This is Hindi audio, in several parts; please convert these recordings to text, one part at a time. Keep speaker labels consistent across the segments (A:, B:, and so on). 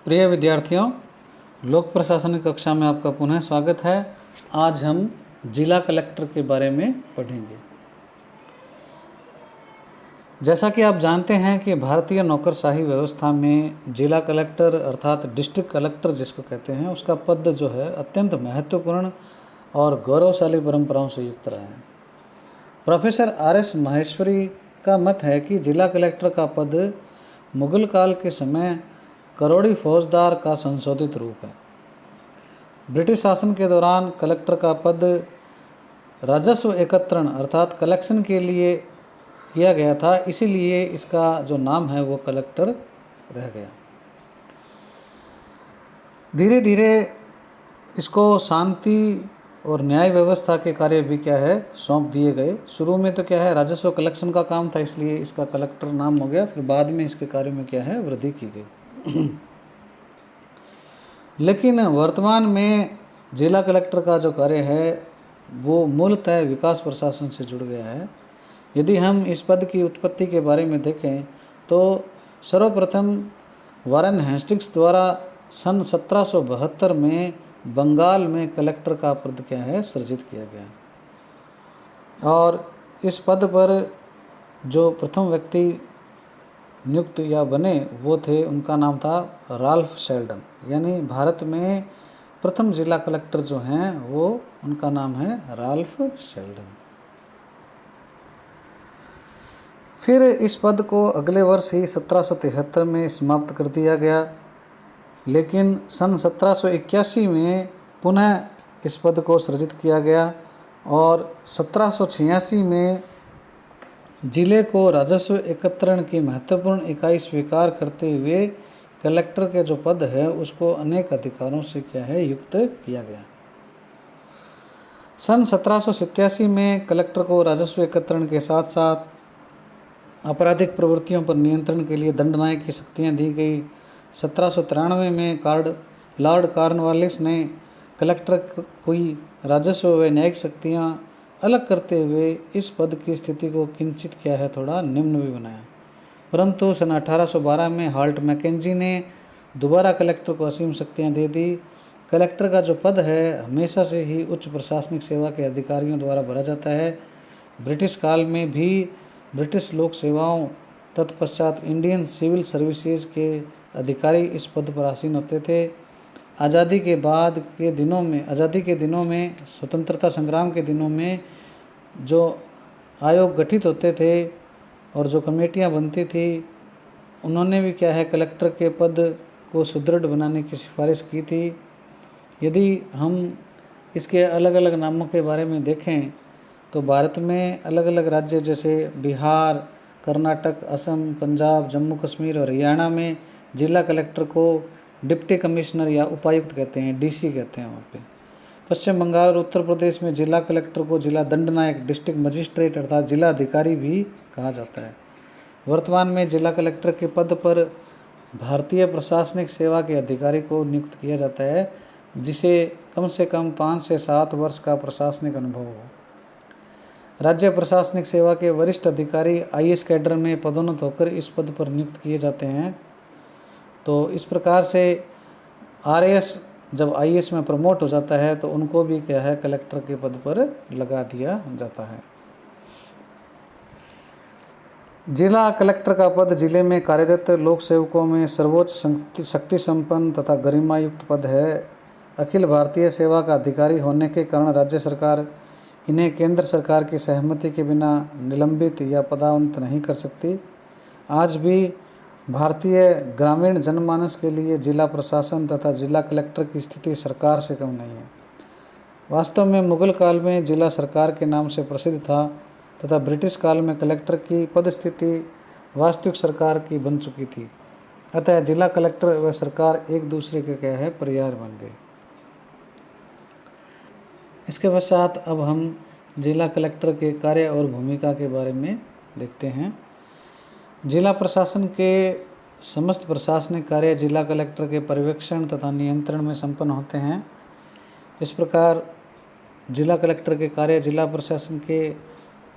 A: प्रिय विद्यार्थियों, लोक प्रशासन की कक्षा में आपका पुनः स्वागत है। आज हम जिला कलेक्टर के बारे में पढ़ेंगे। जैसा कि आप जानते हैं कि भारतीय नौकरशाही व्यवस्था में जिला कलेक्टर अर्थात डिस्ट्रिक्ट कलेक्टर जिसको कहते हैं, उसका पद जो है अत्यंत महत्वपूर्ण और गौरवशाली परंपराओं से युक्त रहा है। Professor RS. माहेश्वरी का मत है कि जिला कलेक्टर का पद मुगल काल के समय करोड़ी फौजदार का संशोधित रूप है। ब्रिटिश शासन के दौरान कलेक्टर का पद राजस्व एकत्रण अर्थात कलेक्शन के लिए किया गया था, इसीलिए इसका जो नाम है वो कलेक्टर रह गया। धीरे धीरे इसको शांति और न्याय व्यवस्था के कार्य भी क्या है सौंप दिए गए। शुरू में तो क्या है राजस्व कलेक्शन का काम था, इसलिए इसका कलेक्टर नाम हो गया। फिर बाद में इसके कार्य में क्या है वृद्धि की गई। लेकिन वर्तमान में जिला कलेक्टर का जो कार्य है वो मूलतः विकास प्रशासन से जुड़ गया है। यदि हम इस पद की उत्पत्ति के बारे में देखें तो सर्वप्रथम वारेन हेस्टिंग्स द्वारा सन 1772 में बंगाल में कलेक्टर का पद क्या है सृजित किया गया, और इस पद पर जो प्रथम व्यक्ति नियुक्त या बने वो थे, उनका नाम था राल्फ शेल्डन। यानी भारत में प्रथम जिला कलेक्टर जो हैं वो उनका नाम है राल्फ शेल्डन। फिर इस पद को अगले वर्ष ही 1773 में समाप्त कर दिया गया, लेकिन सन 1781 में पुनः इस पद को सृजित किया गया और 1786 में जिले को राजस्व एकत्रण की महत्वपूर्ण इकाई स्वीकार करते हुए कलेक्टर के जो पद है उसको अनेक अधिकारों से क्या है युक्त किया गया। सन 1787 में कलेक्टर को राजस्व एकत्रण के साथ साथ आपराधिक प्रवृत्तियों पर नियंत्रण के लिए दंडनायक की शक्तियाँ दी गई। 1793 में लॉर्ड कॉर्नवालिस ने कलेक्टर कोई राजस्व व न्यायिक शक्तियाँ अलग करते हुए इस पद की स्थिति को किंचित क्या है थोड़ा निम्न भी बनाया। परंतु सन 1812 में हाल्ट मैकेंजी ने दोबारा कलेक्टर को असीम शक्तियाँ दे दी। कलेक्टर का जो पद है हमेशा से ही उच्च प्रशासनिक सेवा के अधिकारियों द्वारा भरा जाता है। ब्रिटिश काल में भी ब्रिटिश लोक सेवाओं तत्पश्चात इंडियन सिविल सर्विसेज के अधिकारी इस पद पर आसीन होते थे। आज़ादी के दिनों में स्वतंत्रता संग्राम के दिनों में जो आयोग गठित होते थे और जो कमेटियां बनती थी, उन्होंने भी क्या है कलेक्टर के पद को सुदृढ़ बनाने की सिफारिश की थी। यदि हम इसके अलग अलग नामों के बारे में देखें तो भारत में अलग अलग राज्य जैसे बिहार, कर्नाटक, असम, पंजाब, जम्मू कश्मीर और हरियाणा में जिला कलेक्टर को डिप्टी कमिश्नर या उपायुक्त कहते हैं, डीसी कहते हैं वहाँ पे। पश्चिम बंगाल और उत्तर प्रदेश में जिला कलेक्टर को जिला दंडनायक, डिस्ट्रिक्ट मजिस्ट्रेट अर्थात जिला अधिकारी भी कहा जाता है। वर्तमान में जिला कलेक्टर के पद पर भारतीय प्रशासनिक सेवा के अधिकारी को नियुक्त किया जाता है, जिसे कम से कम 5 से 7 वर्ष का प्रशासनिक अनुभव हो। राज्य प्रशासनिक सेवा के वरिष्ठ अधिकारी आईएएस कैडर में पदोन्नत होकर इस पद पर नियुक्त किए जाते हैं। तो इस प्रकार से आरएएस जब आईएएस में प्रमोट हो जाता है तो उनको भी क्या है कलेक्टर के पद पर लगा दिया जाता है। जिला कलेक्टर का पद जिले में कार्यरत लोक सेवकों में सर्वोच्च शक्ति संपन्न तथा गरिमायुक्त पद है। अखिल भारतीय सेवा का अधिकारी होने के कारण राज्य सरकार इन्हें केंद्र सरकार की सहमति के बिना निलंबित या पदावंत नहीं कर सकती। आज भी भारतीय ग्रामीण जनमानस के लिए जिला प्रशासन तथा जिला कलेक्टर की स्थिति सरकार से कम नहीं है। वास्तव में मुगल काल में जिला सरकार के नाम से प्रसिद्ध था तथा ब्रिटिश काल में कलेक्टर की पद स्थिति वास्तविक सरकार की बन चुकी थी। अतः जिला कलेक्टर व सरकार एक दूसरे के क्या है पर्याय बन गए। इसके पश्चात अब हम जिला कलेक्टर के कार्य और भूमिका के बारे में देखते हैं। जिला प्रशासन के समस्त प्रशासनिक कार्य जिला कलेक्टर के पर्यवेक्षण तथा नियंत्रण में संपन्न होते हैं। इस प्रकार जिला कलेक्टर के कार्य जिला प्रशासन के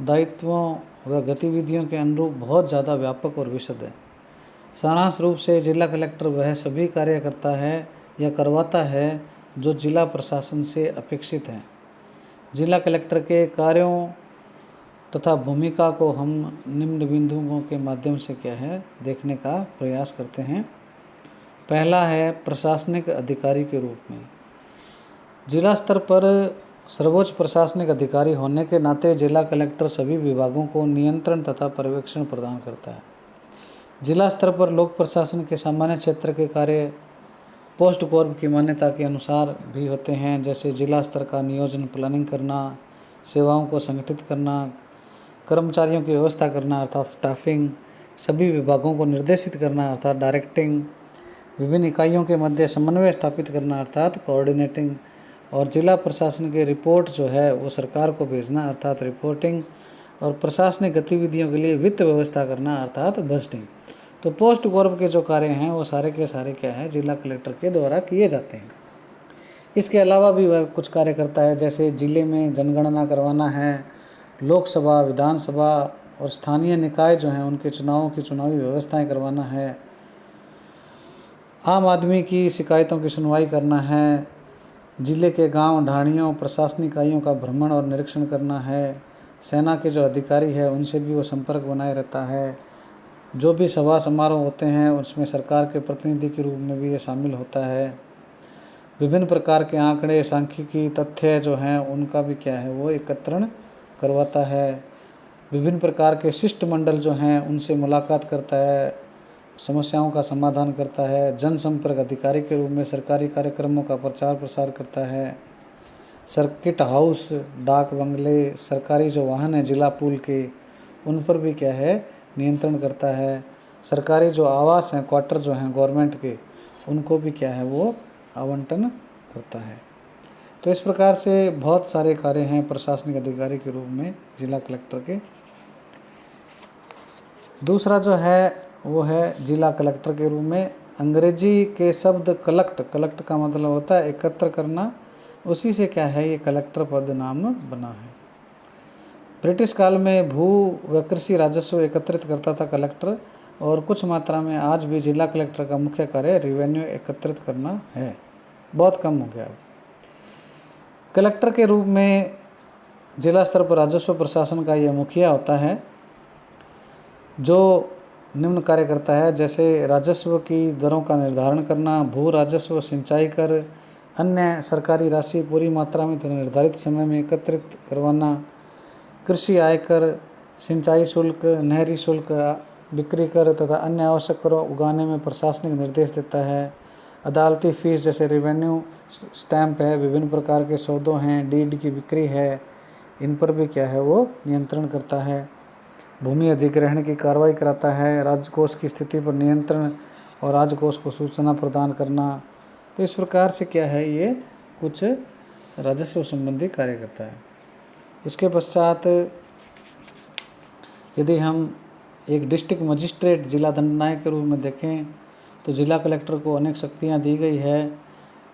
A: दायित्वों व गतिविधियों के अनुरूप बहुत ज़्यादा व्यापक और विशद है। सारांश रूप से जिला कलेक्टर वह सभी कार्य करता है या करवाता है जो जिला प्रशासन से अपेक्षित हैं। जिला कलेक्टर के कार्यों तथा भूमिका को हम निम्न बिंदुओं के माध्यम से क्या है देखने का प्रयास करते हैं। पहला है प्रशासनिक अधिकारी के रूप में। जिला स्तर पर सर्वोच्च प्रशासनिक अधिकारी होने के नाते जिला कलेक्टर सभी विभागों को नियंत्रण तथा पर्यवेक्षण प्रदान करता है। जिला स्तर पर लोक प्रशासन के सामान्य क्षेत्र के कार्य पोस्ट कॉर्प की मान्यता के अनुसार भी होते हैं, जैसे जिला स्तर का नियोजन प्लानिंग करना, सेवाओं को संगठित करना, कर्मचारियों की व्यवस्था करना अर्थात स्टाफिंग, सभी विभागों को निर्देशित करना अर्थात डायरेक्टिंग, विभिन्न इकाइयों के मध्य समन्वय स्थापित करना अर्थात कोऑर्डिनेटिंग, और जिला प्रशासन की रिपोर्ट जो है वो सरकार को भेजना अर्थात रिपोर्टिंग, और प्रशासनिक गतिविधियों के लिए वित्त व्यवस्था करना अर्थात बजटिंग। तो पोस्ट कॉर्प के जो कार्य हैं वो सारे के सारे क्या है जिला कलेक्टर के द्वारा किए जाते हैं। इसके अलावा भी वह कुछ कार्य करता है, जैसे जिले में जनगणना करवाना है, लोकसभा, विधानसभा और स्थानीय निकाय जो हैं उनके चुनावों की चुनावी व्यवस्थाएं करवाना है, आम आदमी की शिकायतों की सुनवाई करना है, जिले के गांव ढाणियों प्रशासनिक इकाइयों का भ्रमण और निरीक्षण करना है, सेना के जो अधिकारी है उनसे भी वो संपर्क बनाए रहता है, जो भी सभा समारोह होते हैं उसमें सरकार के प्रतिनिधि के रूप में भी ये शामिल होता है, विभिन्न प्रकार के आंकड़े, सांख्यिकी तथ्य जो हैं उनका भी क्या है वो एकत्रण करवाता है, विभिन्न प्रकार के शिष्टमंडल जो हैं उनसे मुलाकात करता है, समस्याओं का समाधान करता है, जनसंपर्क अधिकारी के रूप में सरकारी कार्यक्रमों का प्रचार प्रसार करता है, सर्किट हाउस, डाक बंगले, सरकारी जो वाहन है जिला पूल के उन पर भी क्या है नियंत्रण करता है, सरकारी जो आवास हैं क्वार्टर जो हैं गवर्नमेंट के उनको भी क्या है वो आवंटन करता है। तो इस प्रकार से बहुत सारे कार्य हैं प्रशासनिक अधिकारी के रूप में जिला कलेक्टर के। दूसरा जो है वो है जिला कलेक्टर के रूप में अंग्रेजी के शब्द कलेक्ट का मतलब होता है एकत्र करना, उसी से क्या है ये कलेक्टर पद नाम बना है। ब्रिटिश काल में भू व कृषि राजस्व एकत्रित करता था कलेक्टर, और कुछ मात्रा में आज भी जिला कलेक्टर का मुख्य कार्य रेवेन्यू एकत्रित करना है, बहुत कम हो गया अब। कलेक्टर के रूप में जिला स्तर पर राजस्व प्रशासन का यह मुखिया होता है, जो निम्न कार्य करता है, जैसे राजस्व की दरों का निर्धारण करना, भू राजस्व, सिंचाई कर, अन्य सरकारी राशि पूरी मात्रा में तथा निर्धारित समय में एकत्रित करवाना, कृषि आयकर, सिंचाई शुल्क, नहरी शुल्क, बिक्री कर तथा अन्य आवश्यक करों उगाने में प्रशासनिक निर्देश देता है, अदालती फीस जैसे रेवेन्यू स्टैंप है, विभिन्न प्रकार के सौदों हैं, डीड की बिक्री है, इन पर भी क्या है वो नियंत्रण करता है, भूमि अधिग्रहण की कार्रवाई कराता है, राजकोष की स्थिति पर नियंत्रण और राजकोष को सूचना प्रदान करना। तो इस प्रकार से क्या है ये कुछ राजस्व संबंधी कार्य करता है। इसके पश्चात यदि हम एक डिस्ट्रिक्ट मजिस्ट्रेट जिला दंडनायक के रूप में देखें तो जिला कलेक्टर को अनेक शक्तियां दी गई है।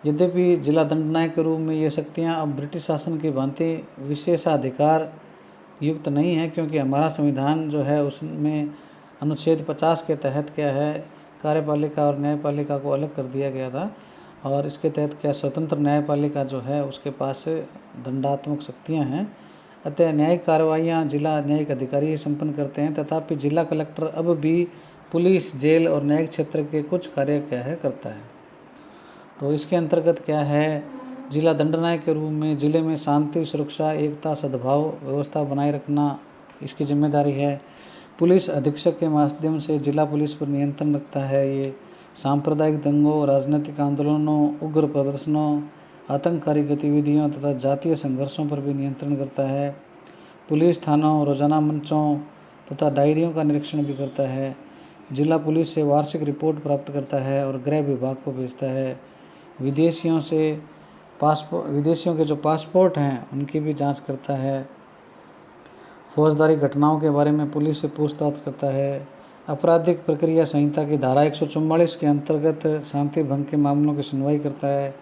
A: यद्यपि जिला दंडनायक के रूप में ये शक्तियां अब ब्रिटिश शासन की भांति विशेषाधिकार युक्त नहीं है, क्योंकि हमारा संविधान जो है उसमें अनुच्छेद 50 के तहत क्या है कार्यपालिका और न्यायपालिका को अलग कर दिया गया था, और इसके तहत क्या स्वतंत्र न्यायपालिका जो है उसके पास दंडात्मक शक्तियां हैं। अतः न्यायिक कार्रवाइयाँ जिला न्यायिक अधिकारी ही संपन्न करते हैं, तथापि जिला कलेक्टर अब भी पुलिस, जेल और न्यायिक क्षेत्र के कुछ कार्य क्या है करता है। तो इसके अंतर्गत क्या है जिला दंडनायक के रूप में जिले में शांति, सुरक्षा, एकता, सद्भाव व्यवस्था बनाए रखना इसकी जिम्मेदारी है। पुलिस अधीक्षक के माध्यम से जिला पुलिस पर नियंत्रण रखता है। ये सांप्रदायिक दंगों, राजनीतिक आंदोलनों, उग्र प्रदर्शनों, आतंककारी गतिविधियों तथा जातीय संघर्षों पर भी नियंत्रण करता है। पुलिस थानों, रोजाना मंचों तथा डायरियों का निरीक्षण भी करता है। जिला पुलिस से वार्षिक रिपोर्ट प्राप्त करता है और गृह विभाग को भेजता है। विदेशियों के जो पासपोर्ट हैं उनकी भी जांच करता है। फौजदारी घटनाओं के बारे में पुलिस से पूछताछ करता है। आपराधिक प्रक्रिया संहिता की धारा 144 के अंतर्गत शांति भंग के मामलों की सुनवाई करता है।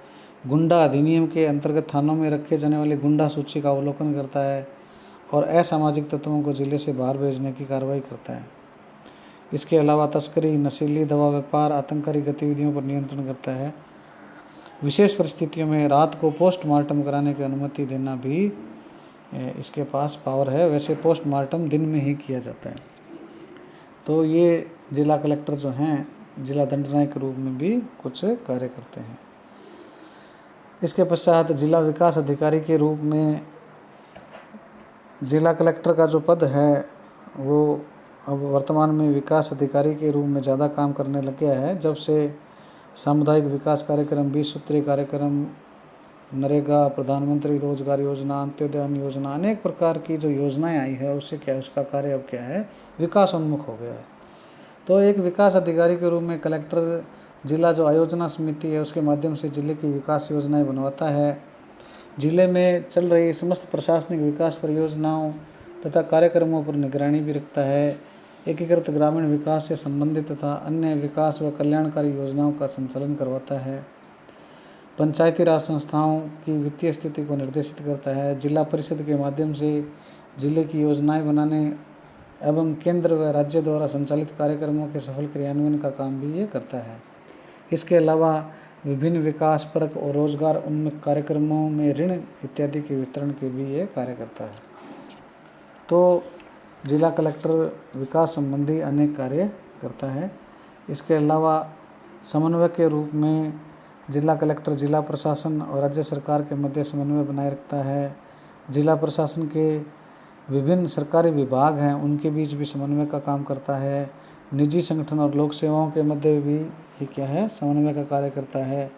A: गुंडा अधिनियम के अंतर्गत थानों में रखे जाने वाली गुंडा सूची का अवलोकन करता है और असामाजिक तत्वों को जिले से बाहर भेजने की कार्रवाई करता है। इसके अलावा तस्करी, नशीली दवा व्यापार, आतंककारी गतिविधियों पर नियंत्रण करता है। विशेष परिस्थितियों में रात को पोस्टमार्टम कराने की अनुमति देना भी इसके पास पावर है। वैसे पोस्टमार्टम दिन में ही किया जाता है। तो ये जिला कलेक्टर जो हैं जिला दंडनायक के रूप में भी कुछ कार्य करते हैं। इसके पश्चात जिला विकास अधिकारी के रूप में जिला कलेक्टर का जो पद है वो अब वर्तमान में विकास अधिकारी के रूप में ज़्यादा काम करने लग गया है। जब से सामुदायिक विकास कार्यक्रम, 20 सूत्रीय कार्यक्रम, नरेगा, प्रधानमंत्री रोजगार योजना, अंत्योदय अन्न योजना, अनेक प्रकार की जो योजनाएं आई है उससे क्या है, उसका कार्य अब क्या है, विकासोन्मुख हो गया है। तो एक विकास अधिकारी के रूप में कलेक्टर जिला जो आयोजना समिति है उसके माध्यम से जिले की विकास योजनाएं बनवाता है। जिले में चल रही समस्त प्रशासनिक विकास परियोजनाओं तथा कार्यक्रमों पर निगरानी भी रखता है। एकीकृत ग्रामीण विकास से संबंधित तथा अन्य विकास व कल्याणकारी योजनाओं का संचालन करवाता है। पंचायती राज संस्थाओं की वित्तीय स्थिति को निर्देशित करता है। जिला परिषद के माध्यम से जिले की योजनाएं बनाने एवं केंद्र व राज्य द्वारा संचालित कार्यक्रमों के सफल क्रियान्वयन का काम भी ये करता है। इसके अलावा विभिन्न विकास परक और रोजगार उन्मुख कार्यक्रमों में ऋण इत्यादि के वितरण के भी ये कार्य करता है। तो जिला कलेक्टर विकास संबंधी अनेक कार्य करता है। इसके अलावा समन्वयक के रूप में जिला कलेक्टर जिला प्रशासन और राज्य सरकार के मध्य समन्वय बनाए रखता है। जिला प्रशासन के विभिन्न सरकारी विभाग हैं उनके बीच भी समन्वय का काम करता है। निजी संगठन और लोक सेवाओं के मध्य भी ये क्या है, समन्वय का कार्य करता है।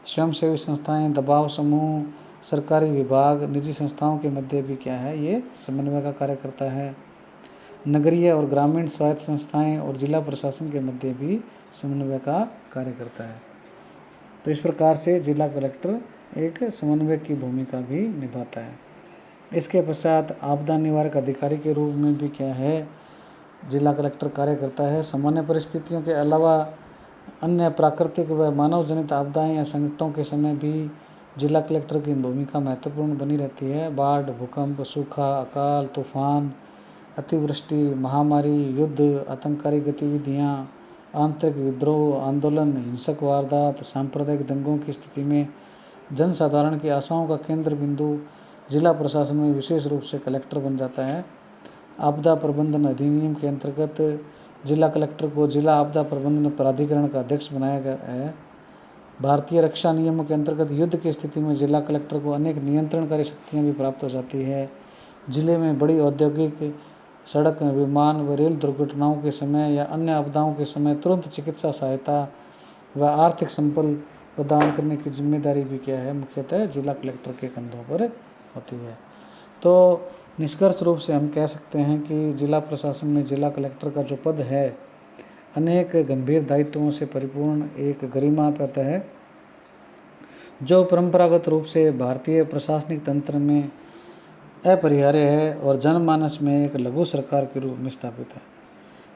A: स्वयंसेवी संस्थाएं, दबाव समूह, सरकारी विभाग, निजी संस्थाओं के मध्य भी क्या है, ये समन्वय का कार्य करता है। नगरीय और ग्रामीण स्वायत्त संस्थाएं और जिला प्रशासन के मध्य भी समन्वय का कार्य करता है। तो इस प्रकार से जिला कलेक्टर एक समन्वय की भूमिका भी निभाता है। इसके पश्चात आपदा निवारक अधिकारी के रूप में भी क्या है, जिला कलेक्टर कार्य करता है। सामान्य परिस्थितियों के अलावा अन्य प्राकृतिक व मानव जनित आपदाएं या संकटों के समय भी जिला कलेक्टर की भूमिका महत्वपूर्ण बनी रहती है। बाढ़, भूकंप, सूखा, अकाल, तूफान, अतिवृष्टि, महामारी, युद्ध, आतंककारी गतिविधियां, आंतरिक विद्रोह, आंदोलन, हिंसक वारदात, सांप्रदायिक दंगों की स्थिति में जनसाधारण की आशाओं का केंद्र बिंदु जिला प्रशासन में विशेष रूप से कलेक्टर बन जाता है। आपदा प्रबंधन अधिनियम के अंतर्गत जिला कलेक्टर को जिला आपदा प्रबंधन प्राधिकरण का अध्यक्ष बनाया गया है। भारतीय रक्षा नियमों के अंतर्गत युद्ध की स्थिति में जिला कलेक्टर को अनेक नियंत्रणकारी शक्तियाँ भी प्राप्त हो जाती है। जिले में बड़ी औद्योगिक, सड़क, विमान व रेल दुर्घटनाओं के समय या अन्य आपदाओं के समय तुरंत चिकित्सा सहायता व आर्थिक संपल प्रदान करने की जिम्मेदारी भी क्या है, मुख्यतः जिला कलेक्टर के कंधों पर होती है। तो निष्कर्ष रूप से हम कह सकते हैं कि जिला प्रशासन में जिला कलेक्टर का जो पद है अनेक गंभीर दायित्वों से परिपूर्ण एक गरिमा पद है जो परंपरागत रूप से भारतीय प्रशासनिक तंत्र में अपरिहार्य है और जनमानस में एक लघु सरकार के रूप में स्थापित है।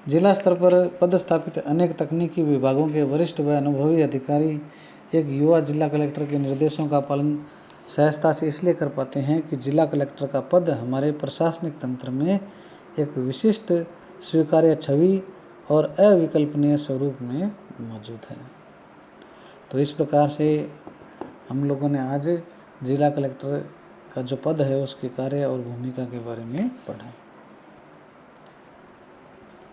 A: जिला स्तर पर पदस्थापित अनेक तकनीकी विभागों के वरिष्ठ व अनुभवी अधिकारी एक युवा जिला कलेक्टर के निर्देशों का पालन सहजता से इसलिए कर पाते हैं कि जिला कलेक्टर का पद हमारे प्रशासनिक तंत्र में एक विशिष्ट, स्वीकार्य छवि और अविकल्पनीय स्वरूप में मौजूद है। तो इस प्रकार से हम लोगों ने आज जिला कलेक्टर का जो पद है उसके कार्य और भूमिका के बारे में पढ़ा।